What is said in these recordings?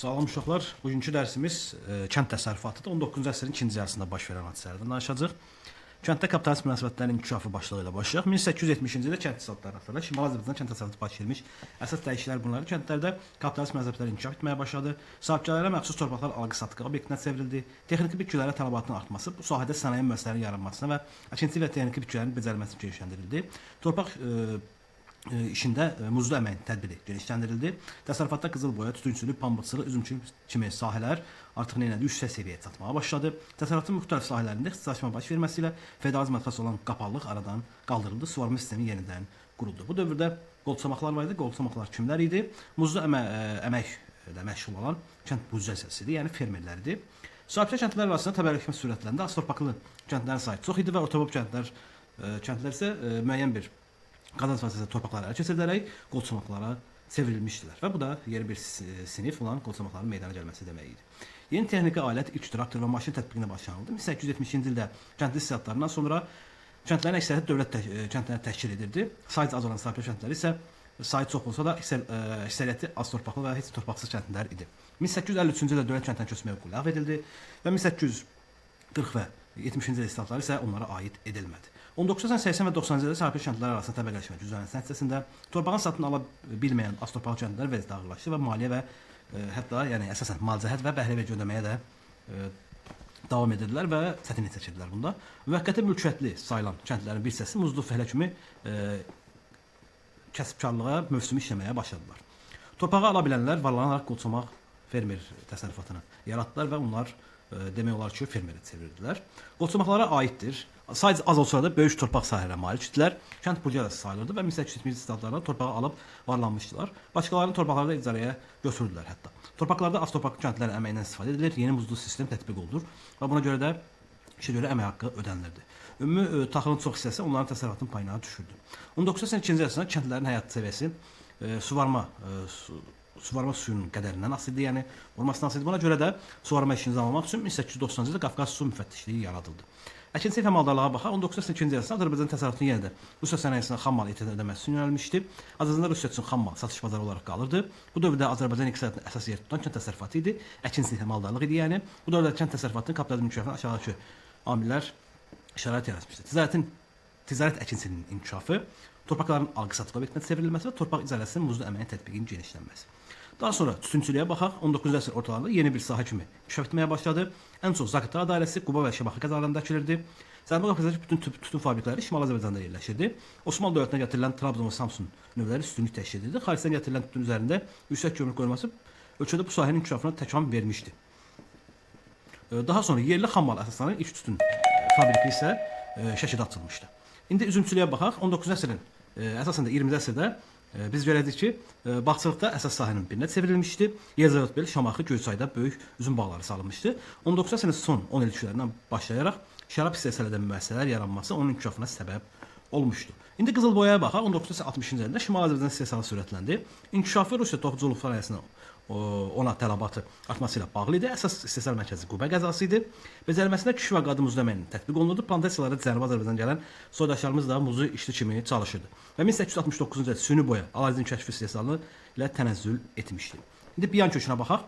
Salam uşaqlar, bugünkü dərsimiz kənd təsərrüfatıdır. 19-cu əsrin ikinci yarısında baş verən hadisələrdən danışacağıq. Kənddə kapitalist münasibətlərin inkişafı başlığı ilə başlayaq. 1870-ci ildə kənd təsərrüfatları haqqında Şimali Azərbaycan kənd təsərrüfatı baş vermiş. Əsas dəyişikliklər bunlar. Kəndlərdə kapitalist münasibətlər inkişaf etməyə başladı. Sahibkarlara məxsus torpaqlar alqı-satqı obyektinə çevrildi. Texniki bitkilərə tələbatın artması bu sahədə sənaye müəssisələrinin yaranmasına və əkinçi və texniki bitkilərin becərilməsini genişləndirildi. Torpaq işində muzlu əməyin tədbiri genişləndirildi. Təsərrüfatda qızılboya, tütünçülük, pambıqçılıq, üzümçülük kimi sahələr artıq yüksək səviyyəyə çatmağa başladı. Təsərrüfatın müxtəlif sahələrində ixtisaslaşma baş verməsi ilə feodalizmə əsas olan qapalılıq aradan qaldırıldı, suvarma sistemi yenidən quruldu. Bu dövrdə qolçamaqlar var idi. Qolçamaqlar kimlər idi? Muzlu əməklə məşğul olan kənd burjuaziyasıdır, yəni fermerlərdir. Sahibkar kəndlər arasında təbərrükləşmə sürətlərində az torpaqlı kəndlərin sayı çox idi və ortabab kəndlər isə müəyyən bir qazanc vasitəsilə torpaqları ələ keçirilərək qolçamaqlara çevrilmişdilər və bu da yeni bir sinif olan qolçamaqların meydana gəlməsi demək idi. Yeni texniki alət, ilk traktor və maşın tətbiqinə başlanıldı. 1870-ci ildə kəndli islahatlarından sonra kəndlərin əksəriyyəti dövlət kəndləri təşkil edirdi. Sayıca az olan sahibkar kəndləri isə sayı çox olsa da əksəriyyəti az torpaqlı və heç torpaqsız kəndlər idi. 1853-cü ildə dövlət kənddən köçmə hüququ ləğv edildi və 1840 və 70-ci ildə islahatları isə onlara aid edilmədi. 1980 və 90-cı ildə sahibkar kəndlər arasında təbəqələşmə güclənməsi nəticəsində torpağın satın ala bilməyən az torpaqlı kəndlər vəziyyəti ağırlaşdı və maliyyə və hətta yəni əsasən malcəhət və bəhri vergi ödəməyə də davam edirdilər və çətinlik çəkirdilər bunda. Müvəqqəti mülkiyyətli sayılan kəndlərin bir hissəsi muzlu fəhlə kimi kəsbkarlığa mövsümü işləməyə başladılar. Torpağı ala bilənlər varlanaraq qolçamaq fermer təsərrüfatını yaratdılar və onlar demək olar ki, fermerə çevirdilər. Qolçamaqlara aiddir. Sadəcə az olsa da böyük torpaq sahələrə malikdirlər. Kənd burjuyaziyası sayılırdı və 1870-ci illərdə torpağı alıb varlanmışdılar. Başqalarının torpaqları da icarəyə götürdülər hətta. Torpaqlarda az torpaqlı kəndlərin əməyindən istifadə edilir, yeni muzlu sistem tətbiq olunur və buna görə də işə görə əmək haqqı ödənilirdi. Ümumi taxılın çox hissəsi onların təsərrüfatının payına düşürdü. 1982-ci ildə kəndlərin həyat səviyyəsi suvarma suyunun qədərindən asılı idi, yəni olmasından asılı idi. Buna görə də suvarma işini almaq üçün 1890-cı ildə Qafqaz su müfəttişliyi yaradıldı. Əkinçilik və maldarlığa baxaq, 1982-ci ildə Azərbaycan təsərrüfatının yenə də Rusiya sənayesinə xam mal ödəməsi üçün yönəlmişdi. Azərbaycanda Rusiya üçün xam mal satış bazarı olaraq qalırdı. Bu dövrdə Azərbaycan iqtisadiyyatının əsas yer tutan kənd təsərrüfatı idi, əkinçilik və maldarlıq idi, yəni. Bu dövrdə kənd təsərrüfatının kapitalist inkişafına aşağıdakı amillər şərait yaratmışdı. Ticarət əkinçiliyinin inkişafı, torpaqların alqı-satqı obyektinə çevrilməsi və torpaq icarəsinin muzlu əməyin tətbiqinin genişlənməsi. Daha sonra tütünçülüyə baxaq, 19-cu əsr ortalarında yeni bir sahə kimi inkişaf etməyə başladı. Ən çox Zaqatala dairəsi, Quba və Şamaxı qəzalarında əkilirdi. Cənubi Qafqazdakı bütün tütün fabrikləri Şimali Azərbaycanda yerləşirdi. Osmanlı dövlətinə gətirilən Trabzon və Samsun növləri üstünlük təşkil edirdi. Xaricdən gətirilən tütün üzərində yüksək gömrük qoyulması ölkədə bu sahənin inkişafına təkan vermişdi. Daha sonra yerli xam mal əsaslanan ilk tütün fabriki isə Şəkidə açılmışdı. İndi üzümçülüyə baxaq, 19-cu əsrin əsasən də 20-ci əsrdə biz görəcəyik ki, bağçılıqda əsas sahənin birinə çevrilmişdi. Yerzayotbel, Şamaxı, Göyçayda böyük üzüm bağları salınmışdı. 19-cu əsrin son 10 illiklərindən başlayaraq şərab istehsal edən müəssisələr yaranması onun inkişafına səbəb olmuşdu. İndi qızılboyaya baxaq, 1960-cı ildə Şimali Azərbaycan istehsalı sürətləndi. İnkişafı Rusiya toxuculuq sahəsində ona tələbatı artması ilə bağlı idi. Əsas istehsal mərkəzi Quba qəzası idi. Becərilməsində kişi və qadın muzlu əməyinin tətbiq olunurdu. Plantasiyalara Cənubi Azərbaycan gələn soydaşlarımız da muzu işçi kimi çalışırdı. Və 1869-cu ildə süni boya arazinin kəşfi istehsalı ilə tənəzzül etmişdi. İndi biyan kökünə baxaq.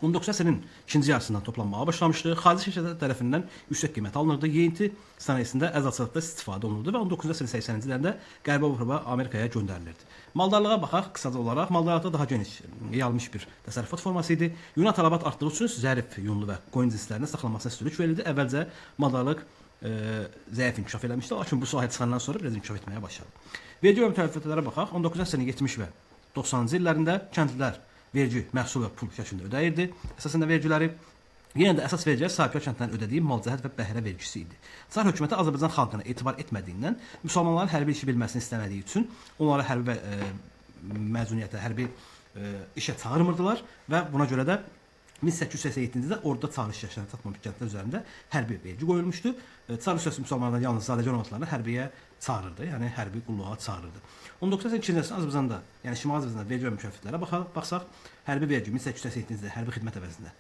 19-cu əsrin ikinci yarısından toplanmağa başlamışdı. Xarici şirkətlər tərəfindən yüksək qiymət alınırdı. Yeyinti sənayesində əzazçılıqda istifadə olunurdu və 19-cu əsrin 80-ci illərində Qərbi Avropa və Amerikaya göndərilirdi. Maldarlığa baxaq, qısaca olaraq maldarlıqda daha geniş yayılmış bir təsərrüfat forması idi. Yuna tələbat artdığı üçün zərif, yunlu və qoyun cinslərinin saxlanmasına üstünlük verildi. Əvvəlcə maldarlıq zəif inkişaf eləmişdi, lakin bu sahə çıxandan sonra biraz inkişaf etməyə başladı. Vergi və mütəllifətlərə baxaq, 19-cu əsrin 70 və 90-cı illərində kəndlilər vergi, məhsul və pul şəklində ödəyirdi. Əsasən də vergiləri yenə də əsas vergilər sahibkar kəndlərin ödədiyi malcəhət və bəhrə vergisi idi. Çar hökuməti Azərbaycan xalqına etibar etmədiyindən müsəlmanların hərbi işi bilməsini istəmədiyi üçün onları hərbi məzuniyyətə, hərbi işə çağırmırdılar və buna görə də 1887-ci ildə orada çağırış yaşayan çatmamış kəndlər üzərində hərbi vergi qoyulmuşdu. Çar Rusiyası müsəlmanlardan yalnız sadəcə olmadıqlarını hərbiyə çağırırdı, yəni hərbi qulluğa çağırırdı. 1982-ci ildə Azərbaycanda, yəni Şimali Azərbaycanda vergi və mükəlləfiyyətlərə baxsaq, hərbi vergi 1887-ci ildə hərbi xidmət əvəzində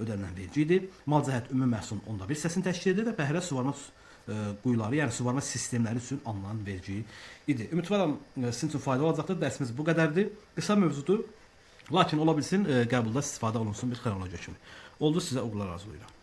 ödənilən vergi idi. Malcəhət ümumi məhsulun onda bir hissəsini təşkil edir və bəhrə suvarma quyuları, yəni suvarma sistemləri üçün alınan vergi idi. Ümidvaram sizin üçün faydalı olacaqdır. Dərsimiz bu qədərdir. Qısa mövzudur. Lakin ola bilsin qəbulda istifadə olunsun bir xronologiya kimi. Oldu, sizə uğurlar arzulayıram.